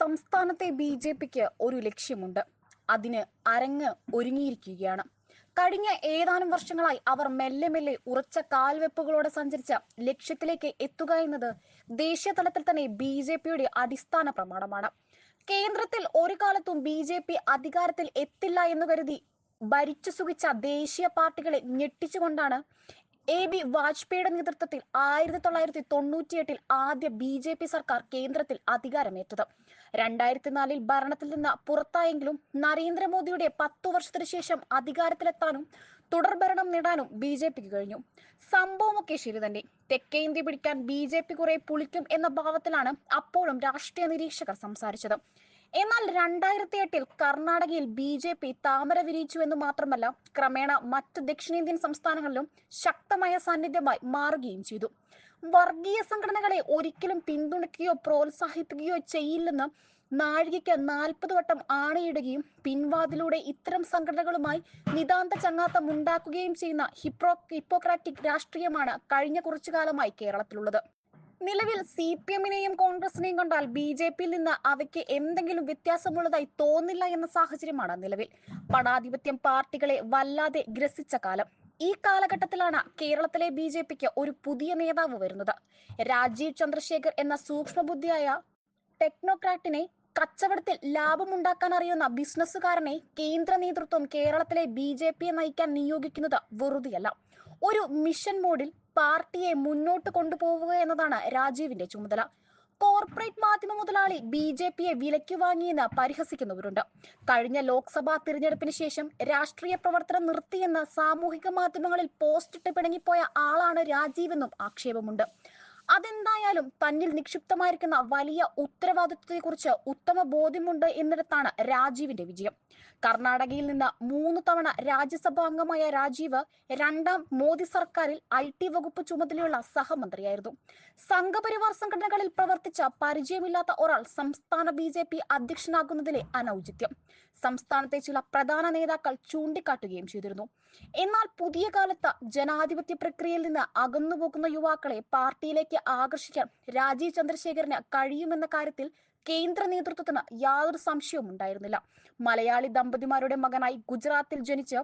സംസ്ഥാനത്തെ ബി.ജെ.പിക്ക് ഒരു ലക്ഷ്യമുണ്ട്. അതിന് അരങ്ങ് ഒരുങ്ങിയിരിക്കുകയാണ്. കഴിഞ്ഞ ഏതാനും വർഷങ്ങളായി അവർ മെല്ലെ മെല്ലെ ഉറച്ച കാൽവെപ്പുകളോടെ സഞ്ചരിച്ച ലക്ഷ്യത്തിലേക്ക് എത്തുക എന്നത് ദേശീയ തലത്തിൽ തന്നെ ബി.ജെ.പിയുടെ അടിസ്ഥാന പ്രമാണമാണ്. കേന്ദ്രത്തിൽ ഒരു കാലത്തും ബി.ജെ.പി അധികാരത്തിൽ എത്തില്ല എന്ന് കരുതി ഭരിച്ചു സുഖിച്ച ദേശീയ പാർട്ടികളെ ഞെട്ടിച്ചുകൊണ്ടാണ് എ.ബി. വാജ്പേയിയുടെ നേതൃത്വത്തിൽ 1998 ആദ്യ ബി.ജെ.പി സർക്കാർ കേന്ദ്രത്തിൽ അധികാരമേറ്റത്. 2004 ഭരണത്തിൽ നിന്ന് പുറത്തായെങ്കിലും നരേന്ദ്രമോദിയുടെ 10 വർഷത്തിനു ശേഷം അധികാരത്തിലെത്താനും തുടർഭരണം നേടാനും ബി.ജെ.പിക്ക് കഴിഞ്ഞു. സംഭവമൊക്കെ ശരി തന്നെ. തെക്കേ ഇന്ത്യ പിടിക്കാൻ ബി.ജെ.പി കുറെ പുളിക്കും എന്ന ഭാവത്തിലാണ് അപ്പോഴും രാഷ്ട്രീയ നിരീക്ഷകർ സംസാരിച്ചത്. എന്നാൽ 2008 കർണാടകയിൽ ബി.ജെ.പി താമര വിരിയിച്ചു എന്ന് മാത്രമല്ല, ക്രമേണ മറ്റ് ദക്ഷിണേന്ത്യൻ സംസ്ഥാനങ്ങളിലും ശക്തമായ സാന്നിധ്യമായി മാറുകയും ചെയ്തു. വർഗീയ സംഘടനകളെ ഒരിക്കലും പിന്തുണയ്ക്കുകയോ പ്രോത്സാഹിപ്പിക്കുകയോ ചെയ്യില്ലെന്ന് നാഴികയ്ക്ക് 40 വട്ടം ആണയിടുകയും പിൻവാതിലൂടെ ഇത്തരം സംഘടനകളുമായി നിതാന്ത ചങ്ങാത്തം ഉണ്ടാക്കുകയും ചെയ്യുന്ന ഹിപ്പോക്രാറ്റിക് രാഷ്ട്രീയമാണ് കഴിഞ്ഞ കുറച്ചു കാലമായി കേരളത്തിലുള്ളത്. നിലവിൽ CPM-നെയും കോൺഗ്രസിനെയും കണ്ടാൽ ബി.ജെ.പിയിൽ നിന്ന് അവയ്ക്ക് എന്തെങ്കിലും വ്യത്യാസമുള്ളതായി തോന്നില്ല എന്ന സാഹചര്യമാണ് നിലവിൽ. പണാധിപത്യം പാർട്ടികളെ വല്ലാതെ ഗ്രസിച്ച കാലം. ഈ കാലഘട്ടത്തിലാണ് കേരളത്തിലെ ബി.ജെ.പിക്ക് ഒരു പുതിയ നേതാവ് വരുന്നത്. രാജീവ് ചന്ദ്രശേഖർ എന്ന സൂക്ഷ്മബുദ്ധിയായ ടെക്നോക്രാറ്റിനെ, കച്ചവടത്തിൽ ലാഭമുണ്ടാക്കാൻ അറിയുന്ന ബിസിനസ്സുകാരനെ കേന്ദ്ര നേതൃത്വം കേരളത്തിലെ ബി.ജെ.പിയെ നയിക്കാൻ നിയോഗിക്കുന്നത് വെറുതെയല്ല. ഒരു മിഷൻ മോഡിൽ പാർട്ടിയെ മുന്നോട്ട് കൊണ്ടുപോവുക എന്നതാണ് രാജീവിന്റെ ചുമതല. കോർപ്പറേറ്റ് മാധ്യമ മുതലാളി ബി.ജെ.പിയെ വിലയ്ക്ക് വാങ്ങിയെന്ന് പരിഹസിക്കുന്നവരുണ്ട്. കഴിഞ്ഞ ലോക്സഭാ തിരഞ്ഞെടുപ്പിന് ശേഷം രാഷ്ട്രീയ പ്രവർത്തനം നിർത്തിയെന്ന് സാമൂഹിക മാധ്യമങ്ങളിൽ പോസ്റ്റിട്ട് പിണങ്ങിപ്പോയ ആളാണ് രാജീവെന്നും ആക്ഷേപമുണ്ട്. അതെന്തായാലും തന്നിൽ നിക്ഷിപ്തമായിരിക്കുന്ന വലിയ ഉത്തരവാദിത്വത്തെക്കുറിച്ച് ഉത്തമ ബോധ്യമുണ്ട് എന്നിടത്താണ് രാജീവിന്റെ വിജയം. കർണാടകയിൽ നിന്ന് 3 തവണ രാജ്യസഭാ അംഗമായ രാജീവ് രണ്ടാം മോദി സർക്കാരിൽ IT വകുപ്പ് ചുമതലയുള്ള സഹമന്ത്രിയായിരുന്നു. സംഘപരിവാർ സംഘടനകളിൽ പ്രവർത്തിച്ച പരിചയമില്ലാത്ത ഒരാൾ സംസ്ഥാന ബി.ജെ.പി അധ്യക്ഷനാകുന്നതിലെ അനൗചിത്യം സംസ്ഥാനത്തെ ചില പ്രധാന നേതാക്കൾ ചൂണ്ടിക്കാട്ടുകയും ചെയ്തിരുന്നു. എന്നാൽ പുതിയ കാലത്ത് ജനാധിപത്യ പ്രക്രിയയിൽ നിന്ന് അകന്നുപോകുന്ന യുവാക്കളെ പാർട്ടിയിലേക്ക് ആകർഷിക്കാൻ രാജീവ് ചന്ദ്രശേഖരന് കഴിയുമെന്ന കാര്യത്തിൽ കേന്ദ്ര നേതൃത്വത്തിന് യാതൊരു സംശയവും ഉണ്ടായിരുന്നില്ല. മലയാളി ദമ്പതിമാരുടെ മകനായി ഗുജറാത്തിൽ ജനിച്ച്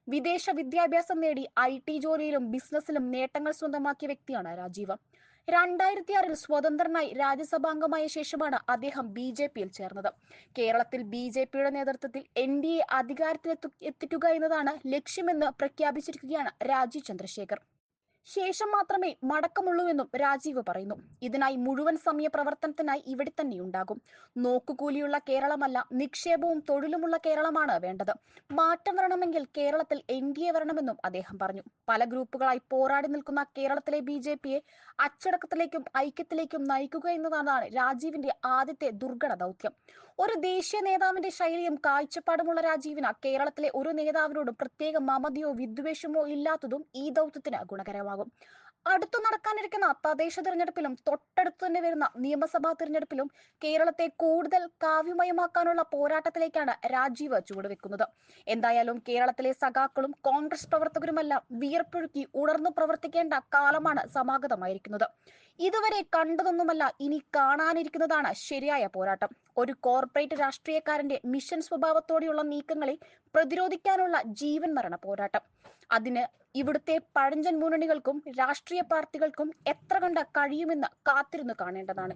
വിദേശ വിദ്യാഭ്യാസം നേടി IT ജോലിയിലും ബിസിനസ്സിലും നേട്ടങ്ങൾ സ്വന്തമാക്കിയ വ്യക്തിയാണ് രാജീവ്. 2006 സ്വതന്ത്രനായി രാജ്യസഭാംഗമായ ശേഷമാണ് അദ്ദേഹം ബി.ജെ.പിയിൽ ചേർന്നത്. കേരളത്തിൽ ബി.ജെ.പിയുടെ നേതൃത്വത്തിൽ NDA അധികാരത്തിലെത്തിക്കുക എന്നതാണ് ലക്ഷ്യമെന്ന് പ്രഖ്യാപിച്ചിരിക്കുകയാണ് രാജീവ് ചന്ദ്രശേഖർ. ശേഷം മാത്രമേ മടക്കമുള്ളൂവെന്നും രാജീവ് പറയുന്നു. ഇതിനായി മുഴുവൻ സമയ പ്രവർത്തനത്തിനായി ഇവിടെ തന്നെ ഉണ്ടാകും. നോക്കുകൂലിയുള്ള കേരളമല്ല, നിക്ഷേപവും തൊഴിലുമുള്ള കേരളമാണ് വേണ്ടത്. മാറ്റം വരണമെങ്കിൽ കേരളത്തിൽ NDA വരണമെന്നും അദ്ദേഹം പറഞ്ഞു. പല ഗ്രൂപ്പുകളായി പോരാടി നിൽക്കുന്ന കേരളത്തിലെ ബി.ജെ.പിയെ അച്ചടക്കത്തിലേക്കും ഐക്യത്തിലേക്കും നയിക്കുക എന്നതാണ് രാജീവിന്റെ ആദ്യത്തെ ദുർഘട ദൗത്യം. ഒരു ദേശീയ നേതാവിന്റെ ശൈലിയും കാഴ്ചപ്പാടുമുള്ള രാജീവിന് കേരളത്തിലെ ഒരു നേതാവിനോട് പ്രത്യേക മമതയോ വിദ്വേഷമോ ഇല്ലാത്തതും ഈ ദൗത്യത്തിന് ഗുണകരമാകും. അടുത്തു നടക്കാനിരിക്കുന്ന തദ്ദേശ തിരഞ്ഞെടുപ്പിലും തൊട്ടടുത്തു തന്നെ വരുന്ന നിയമസഭാ തിരഞ്ഞെടുപ്പിലും കേരളത്തെ കൂടുതൽ കാവ്യമയമാക്കാനുള്ള പോരാട്ടത്തിലേക്കാണ് രാജീവ് ചുവടുവെക്കുന്നത്. എന്തായാലും കേരളത്തിലെ സഖാക്കളും കോൺഗ്രസ് പ്രവർത്തകരുമെല്ലാം വിയർപ്പൊഴുക്കി ഉണർന്നു പ്രവർത്തിക്കേണ്ട കാലമാണ് സമാഗതമായിരിക്കുന്നത്. ഇതുവരെ കണ്ടതൊന്നുമല്ല, ഇനി കാണാനിരിക്കുന്നതാണ് ശരിയായ പോരാട്ടം. ഒരു കോർപ്പറേറ്റ് രാഷ്ട്രീയക്കാരന്റെ മിഷൻ സ്വഭാവത്തോടെയുള്ള നീക്കങ്ങളെ പ്രതിരോധിക്കാനുള്ള ജീവൻ മരണ പോരാട്ടം. അതിന് ഇവിടുത്തെ പഴഞ്ചൻ മുന്നണികൾക്കും രാഷ്ട്രീയ പാർട്ടികൾക്കും എത്ര കണ്ട് കഴിയുമെന്ന് കാത്തിരുന്നു കാണേണ്ടതാണ്.